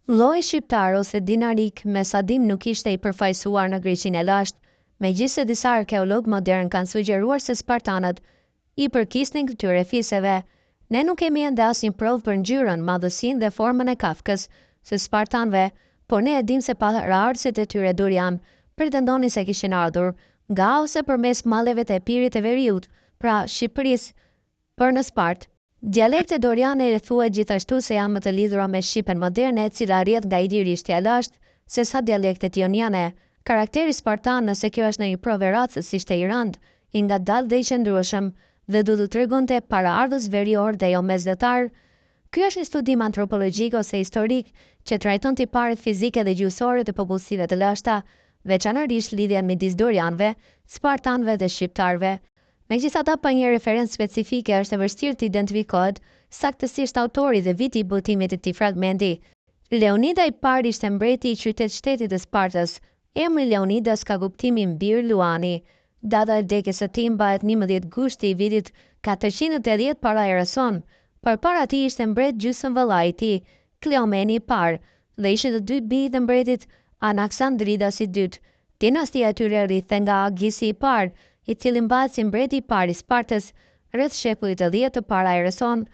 Lloji shqiptar ose dinarik me sadim nuk ishte i përfaqësuar në Greqinë e lashtë, megjithse disa arkeolog modern kanë sugjeruar se spartanët i përkisnin këtyre fiseve. Ne nuk kemi ende asnjë provë për ngjyrën, madhësinë dhe formën e kafkës së spartanëve, por ne e dim se paraardhësit e tyre dorian pretendonin se kishin ardhur nga ose përmes malleve të Epirit e Veriut, pra Shqipërisë, për në Spartë. Dialekte doriane i thuhet gjithashtu se janë më të lidhura me shqipen moderne, e cila rrjedh nga Ilirishtia e lashtë, sesa dialektet joniane. Karakteri spartan, nëse kjo është në një provë racës, ishte i rënd, i ngadalë dhe i qëndrueshëm, dhe du të tregonte paraardhës verior dhe jo mesdhetar. Ky është një studim antropologjik ose historik që trajton tiparet fizike dhe gjuhësore të popullsive të lashta, veçanërisht lidhjen midis dorianëve, spartanëve dhe shqiptarëve. Megjithatë, pa një referencë specifike është e vështirë të identifikohet saktësisht autori dhe viti i botimit të këtij fragmenti. Leonida i parë ishte mbreti i qytet-shtetit të Spartës. Emri Leonidas ka kuptimin bir luani. Data e vdekjes së tij mbahet 11 gushti i vitit 480 para erës sonë. Përpara tij ishte mbret gjysmëvëllai i tij, Kleomeni i parë, dhe ishin të dy bijtë e mbretit Anaksandridas i dytë. Dinastia e tyre rrithte nga Agisi i parë, i cili mbahet si mbreti i parë i Spartës rreth shekullit të 10 të para erës sonë.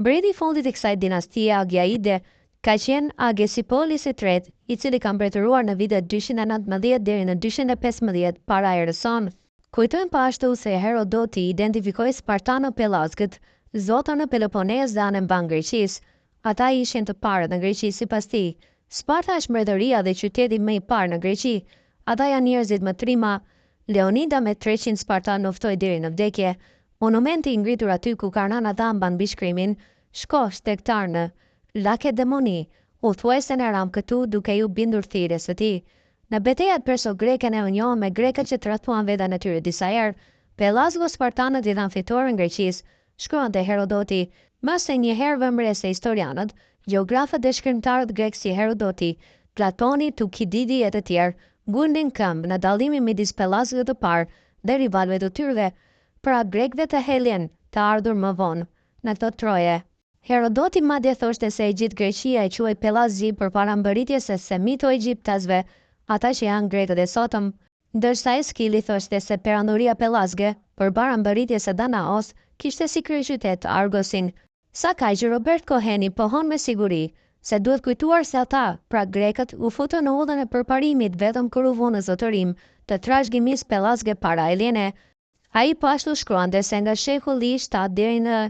Mbreti i fundit i kësaj dinastie, Agiaide, ka qenë Agesipolis i tretë, i cili ka mbretëruar në vitet 219 deri në 215 para erës sonë. Kujtojmë pa ashtu se Herodoti identifikoi Spartano-Pelazgët, zota në Pelopones dhe anën mban Greqisë. Ata ishin të parët në Greqi sipas tij. Sparta është mbretëria dhe qyteti më i parë në Greqi. Ata janë njerëzit më trima. Leonida me 300 spartan luftoi deri në vdekje. Monumenti i ngritur aty ku Karnana dha mban bishkrimin, shko shtektar në Lakedemoni, u thuajse në ram këtu duke ju bindur thirrjes së tij. Në betejat perso-greke ne u njohëm me grekët që tradhtuan veten e tyre disa herë. Pelazgo spartanët i dhan fitore në Greqisë, shkruante Herodoti. Më së një herë vëmre se historianët, gjeografët dhe shkrimtarët grek si Herodoti, Platoni, Tukididi e të tjerë ngulnin këmbë në dallimin midis Pelazgëve të parë dhe rivalëve të tyre, pra grekëve të Helen, të ardhur më vonë në të Troje. Herodoti madje thoshte se e gjithë Greqia e quaj Pelazgi përpara mbërritjes së semito-egjiptasve, ata që janë grekët e sotëm, ndërsa Eskili thoshte se perandoria Pelazge, përpara mbërritjes së Danaos, kishte si kryeqytet Argosin. Sa kaq që Robert Koheni pohon me siguri se duhet kujtuar se ata, pra grekët, u futën në udhën e përparimit vetëm kur u vënë në zotërim të trashëgimisë Pelazge para Elene. Ai po ashtu shkruante se nga shekulli i 7 deri në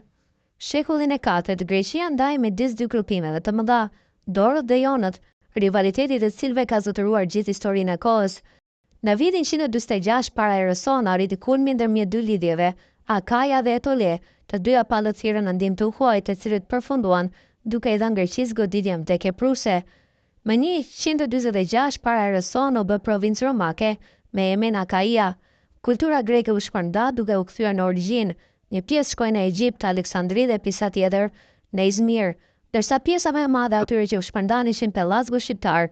shekullin e 4 Greqia ndaj midis dy grupimeve të mëdha, Dorët dhe Jonët, rivaliteti të cilëve ka zotëruar gjithë historinë e kohës. Në vitin 146 para erës sonë arriti kulmi ndërmjet dy lidhjeve, Akaja dhe Etole, të dyja palët thirrën në ndihmë të huaj, të cilët përfunduan duke i dhënë Greqisë goditjen vdekje pruse. Më 146 para erës sonë u bë provincë romake me emrin Akaia. Kultura greke u shpërnda duke u kthyer në origjinë. Një pjesë shkoi në Egjipt, Aleksandri dhe pjesa tjetër në Izmir, ndërsa pjesa më e madhe atyre që u shpërndan ishin Pelazgu shqiptar,